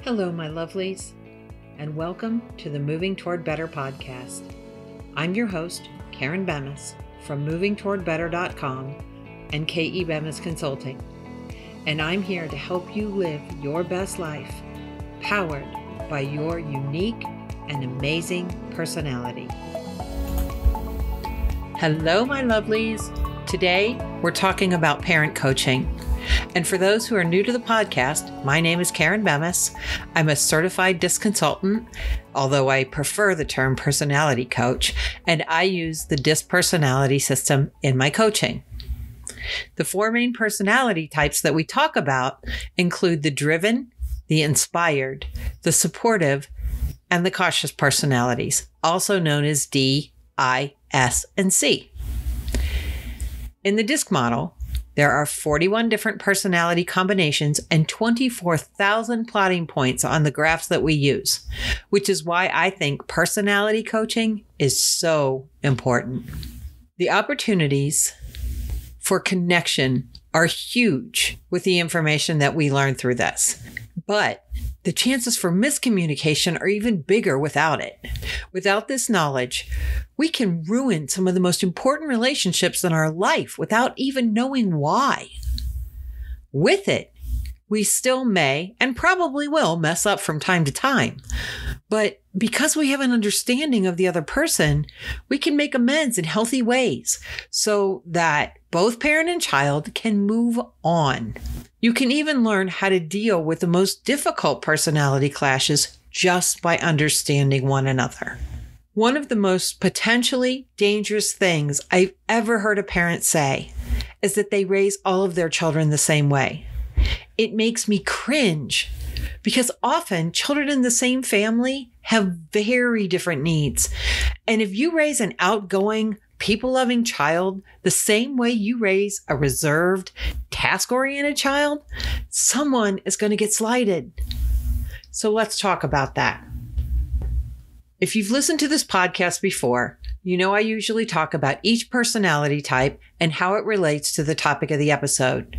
Hello, my lovelies, and welcome to the Moving Toward Better podcast. I'm your host, Karen Bemis from movingtowardbetter.com and KE Bemis Consulting, and I'm here to help you live your best life, powered by your unique and amazing personality. Hello, my lovelies. Today, we're talking about parent coaching. And for those who are new to the podcast, my name is Karen Bemis. I'm a certified DISC consultant, although I prefer the term personality coach, and I use the DISC personality system in my coaching. The four main personality types that we talk about include the driven, the inspired, the supportive, and the cautious personalities, also known as D, I, S, and C. In the DISC model, there are 41 different personality combinations and 24,000 plotting points on the graphs that we use, which is why I think personality coaching is so important. The opportunities for connection are huge with the information that we learn through this, but the chances for miscommunication are even bigger without it. Without this knowledge, we can ruin some of the most important relationships in our life without even knowing why. With it, we still may and probably will mess up from time to time. But because we have an understanding of the other person, we can make amends in healthy ways so that both parent and child can move on. You can even learn how to deal with the most difficult personality clashes just by understanding one another. One of the most potentially dangerous things I've ever heard a parent say is that they raise all of their children the same way. It makes me cringe because often children in the same family have very different needs. And if you raise an outgoing, people-loving child the same way you raise a reserved, task-oriented child, someone is going to get slighted. So let's talk about that. If you've listened to this podcast before, you know I usually talk about each personality type and how it relates to the topic of the episode.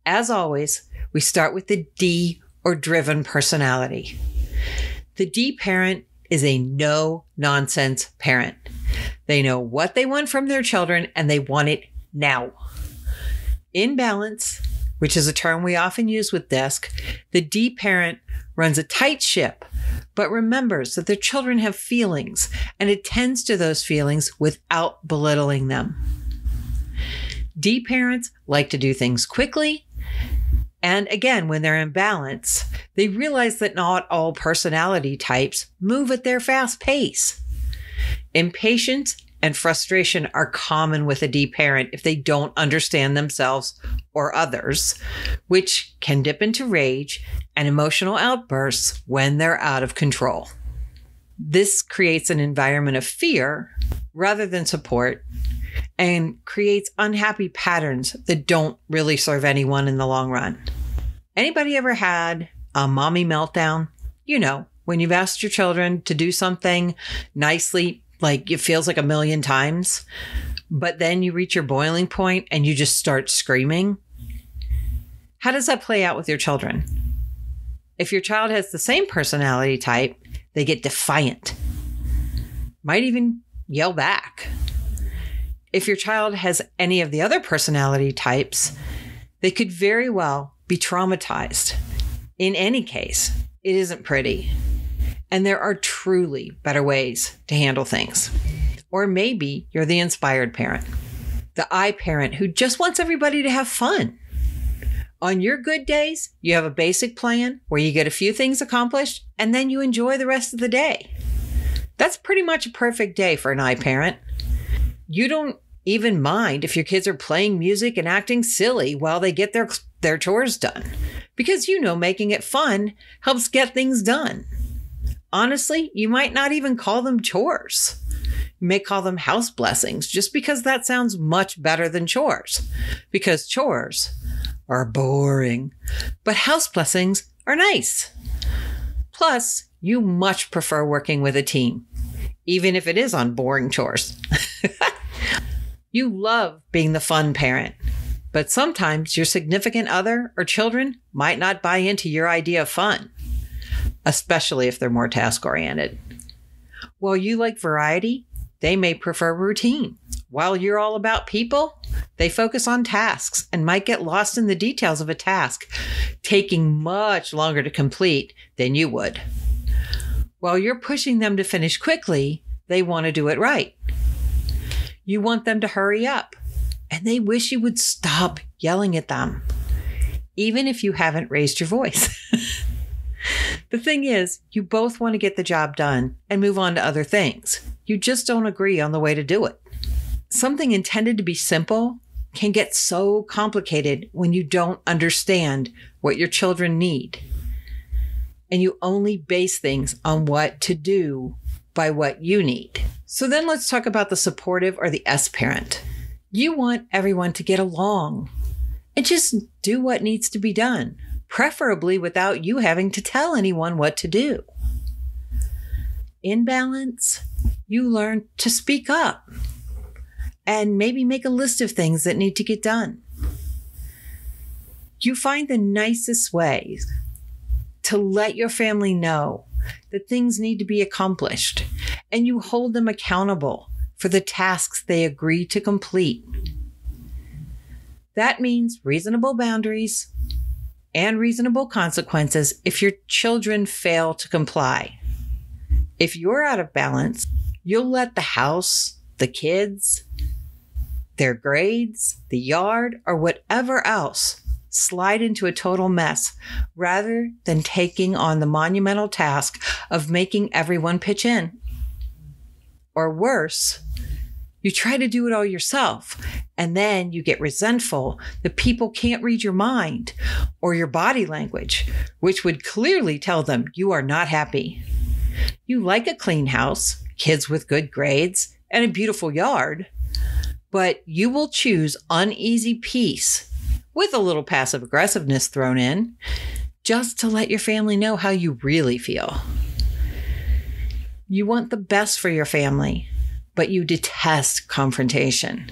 As always, we start with the D or driven personality. The D parent is a no-nonsense parent. They know what they want from their children and they want it now. In balance, which is a term we often use with DISC, the D parent runs a tight ship, but remembers that their children have feelings and attends to those feelings without belittling them. D parents like to do things quickly. And again, when they're in balance, they realize that not all personality types move at their fast pace. Impatience and frustration are common with a D parent if they don't understand themselves or others, which can dip into rage and emotional outbursts when they're out of control. This creates an environment of fear rather than support and creates unhappy patterns that don't really serve anyone in the long run. Anybody ever had a mommy meltdown? You know, when you've asked your children to do something nicely, like it feels like a million times, but then you reach your boiling point and you just start screaming. How does that play out with your children? If your child has the same personality type, they get defiant, might even yell back. If your child has any of the other personality types, they could very well be traumatized. In any case, it isn't pretty. And there are truly better ways to handle things. Or maybe you're the inspired parent, the I parent who just wants everybody to have fun. On your good days, you have a basic plan where you get a few things accomplished and then you enjoy the rest of the day. That's pretty much a perfect day for an I parent. You don't even mind if your kids are playing music and acting silly while they get their chores done, because you know making it fun helps get things done. Honestly, you might not even call them chores. You may call them house blessings, just because that sounds much better than chores, because chores are boring, but house blessings are nice. Plus, you much prefer working with a team, even if it is on boring chores. You love being the fun parent, but sometimes your significant other or children might not buy into your idea of fun. especially if they're more task-oriented. While you like variety, they may prefer routine. While you're all about people, they focus on tasks and might get lost in the details of a task, taking much longer to complete than you would. While you're pushing them to finish quickly, they want to do it right. You want them to hurry up, and they wish you would stop yelling at them, even if you haven't raised your voice. The thing is, you both want to get the job done and move on to other things. You just don't agree on the way to do it. Something intended to be simple can get so complicated when you don't understand what your children need. And you only base things on what to do by what you need. So then let's talk about the supportive or the S parent. You want everyone to get along and just do what needs to be done, preferably without you having to tell anyone what to do. In balance, you learn to speak up and maybe make a list of things that need to get done. You find the nicest ways to let your family know that things need to be accomplished, and you hold them accountable for the tasks they agree to complete. That means reasonable boundaries and reasonable consequences if your children fail to comply. If you're out of balance, you'll let the house, the kids, their grades, the yard, or whatever else slide into a total mess rather than taking on the monumental task of making everyone pitch in. Or worse, you try to do it all yourself, and then you get resentful that people can't read your mind or your body language, which would clearly tell them you are not happy. You like a clean house, kids with good grades, and a beautiful yard, but you will choose uneasy peace with a little passive aggressiveness thrown in just to let your family know how you really feel. You want the best for your family, but you detest confrontation.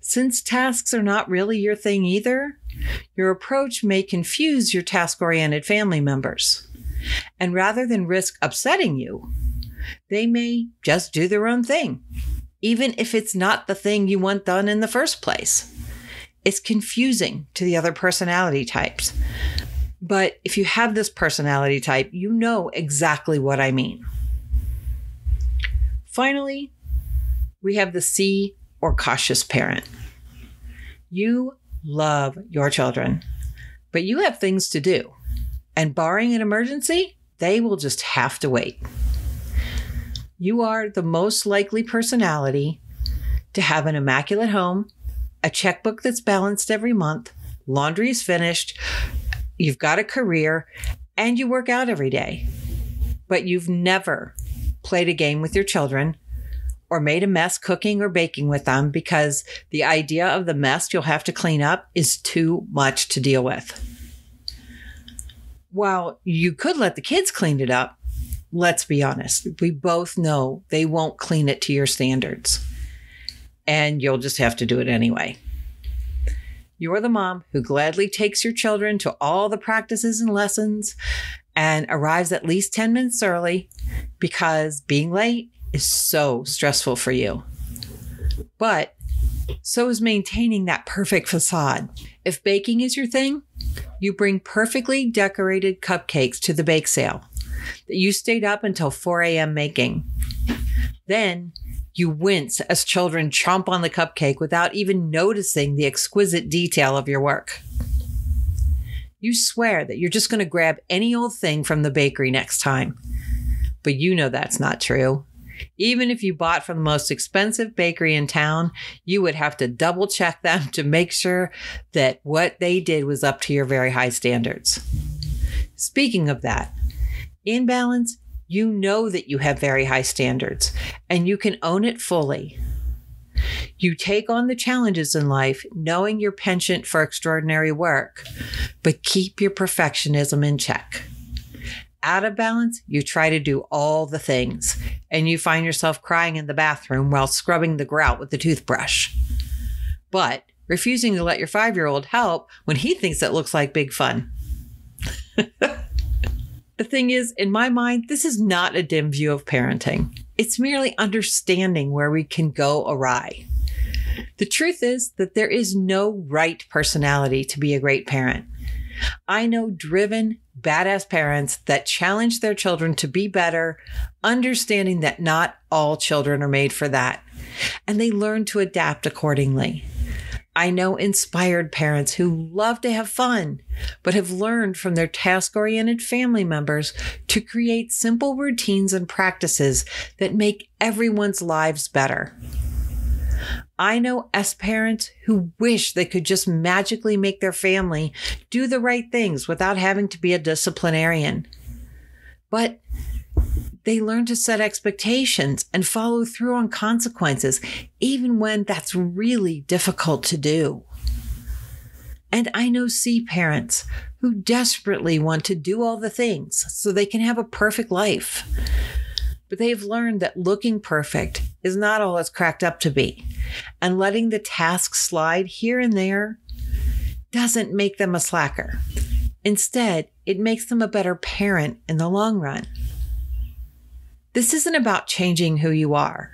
Since tasks are not really your thing either, your approach may confuse your task-oriented family members. And rather than risk upsetting you, they may just do their own thing, even if it's not the thing you want done in the first place. It's confusing to the other personality types. But if you have this personality type, you know exactly what I mean. Finally, we have the C or cautious parent. You love your children, but you have things to do. And barring an emergency, they will just have to wait. You are the most likely personality to have an immaculate home, a checkbook that's balanced every month, laundry is finished, you've got a career, and you work out every day. But you've never played a game with your children or made a mess cooking or baking with them because the idea of the mess you'll have to clean up is too much to deal with. While you could let the kids clean it up, let's be honest, we both know they won't clean it to your standards. And you'll just have to do it anyway. You're the mom who gladly takes your children to all the practices and lessons and arrives at least 10 minutes early because being late is so stressful for you. But so is maintaining that perfect facade. If baking is your thing, you bring perfectly decorated cupcakes to the bake sale that you stayed up until 4 a.m. making. Then you wince as children chomp on the cupcake without even noticing the exquisite detail of your work. You swear that you're just going to grab any old thing from the bakery next time. But you know that's not true. Even if you bought from the most expensive bakery in town, you would have to double check them to make sure that what they did was up to your very high standards. Speaking of that, in balance, you know that you have very high standards and you can own it fully. You take on the challenges in life knowing your penchant for extraordinary work, but keep your perfectionism in check. Out of balance, you try to do all the things, and you find yourself crying in the bathroom while scrubbing the grout with the toothbrush. But refusing to let your 5-year-old help when he thinks it looks like big fun. The thing is, in my mind, this is not a dim view of parenting. It's merely understanding where we can go awry. The truth is that there is no right personality to be a great parent. I know driven, badass parents that challenge their children to be better, understanding that not all children are made for that, and they learn to adapt accordingly. I know inspired parents who love to have fun, but have learned from their task-oriented family members to create simple routines and practices that make everyone's lives better. I know parents who wish they could just magically make their family do the right things without having to be a disciplinarian. But they learn to set expectations and follow through on consequences, even when that's really difficult to do. And I know parents who desperately want to do all the things so they can have a perfect life. But they've learned that looking perfect is not all it's cracked up to be, and letting the tasks slide here and there doesn't make them a slacker. Instead, it makes them a better parent in the long run. This isn't about changing who you are.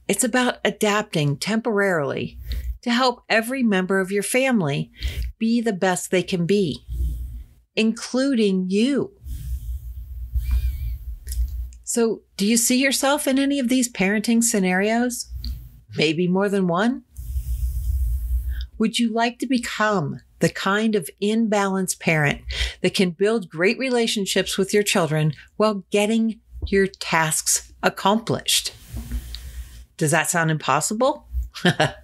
It's about adapting temporarily to help every member of your family be the best they can be, including you. So, do you see yourself in any of these parenting scenarios? Maybe more than one? Would you like to become the kind of imbalanced parent that can build great relationships with your children while getting your tasks accomplished? Does that sound impossible? I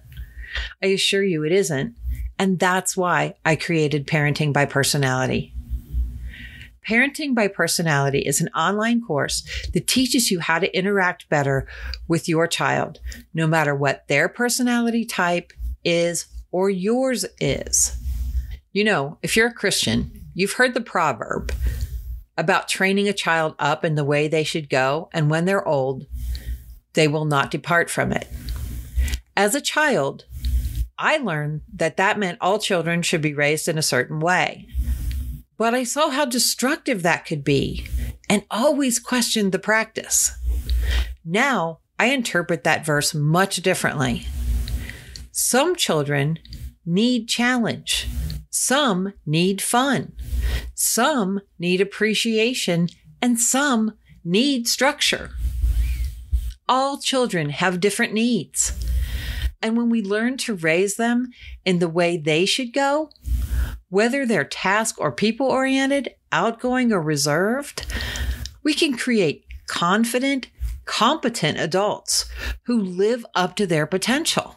assure you it isn't. And that's why I created Parenting by Personality. Parenting by Personality is an online course that teaches you how to interact better with your child, no matter what their personality type is or yours is. You know, if you're a Christian, you've heard the proverb about training a child up in the way they should go, and when they're old, they will not depart from it. As a child, I learned that meant all children should be raised in a certain way. But I saw how destructive that could be and always questioned the practice. Now, I interpret that verse much differently. Some children need challenge. Some need fun. Some need appreciation, and some need structure. All children have different needs. And when we learn to raise them in the way they should go, whether they're task or people-oriented, outgoing or reserved, we can create confident, competent adults who live up to their potential.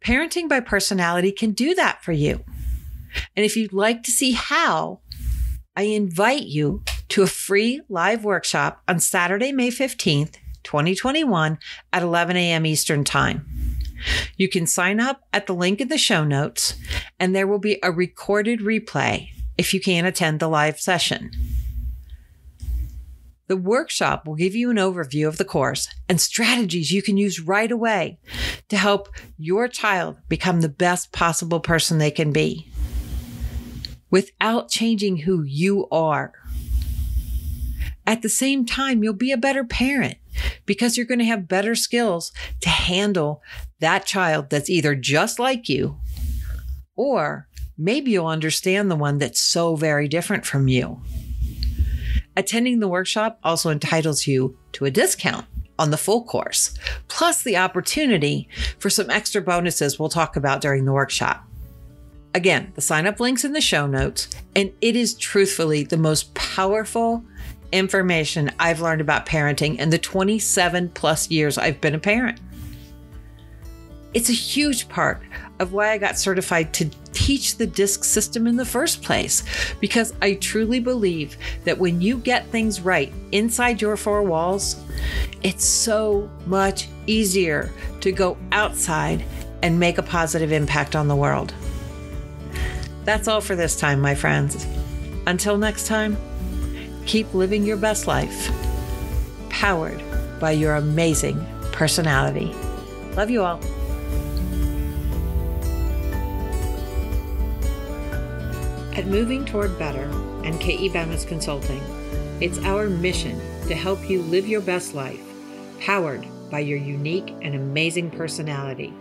Parenting by Personality can do that for you. And if you'd like to see how, I invite you to a free live workshop on Saturday, May 15th, 2021 at 11 a.m. Eastern Time. You can sign up at the link in the show notes, and there will be a recorded replay if you can't attend the live session. The workshop will give you an overview of the course and strategies you can use right away to help your child become the best possible person they can be, without changing who you are. At the same time, you'll be a better parent because you're going to have better skills to handle that child that's either just like you, or maybe you'll understand the one that's so very different from you. Attending the workshop also entitles you to a discount on the full course, plus the opportunity for some extra bonuses we'll talk about during the workshop. Again, the sign-up link's in the show notes, and it is truthfully the most powerful information I've learned about parenting in the 27 plus years I've been a parent. It's a huge part of why I got certified to teach the DISC system in the first place, because I truly believe that when you get things right inside your four walls, it's so much easier to go outside and make a positive impact on the world. That's all for this time, my friends. Until next time, keep living your best life, powered by your amazing personality. Love you all. At Moving Toward Better and K.E. Bemis Consulting, It's our mission to help you live your best life, powered by your unique and amazing personality.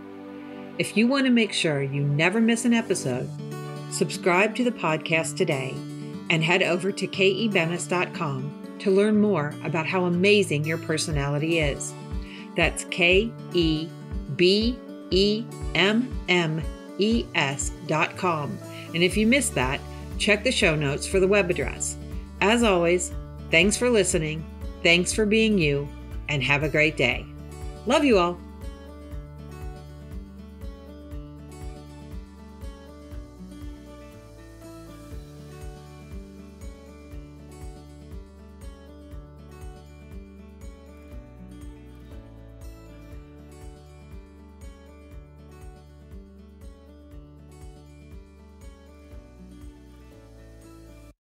If you want to make sure you never miss an episode, subscribe to the podcast today and head over to kebemis.com to learn more about how amazing your personality is. That's KEBEMMES.com. And if you missed that, check the show notes for the web address. As always, thanks for listening, thanks for being you, and have a great day. Love you all.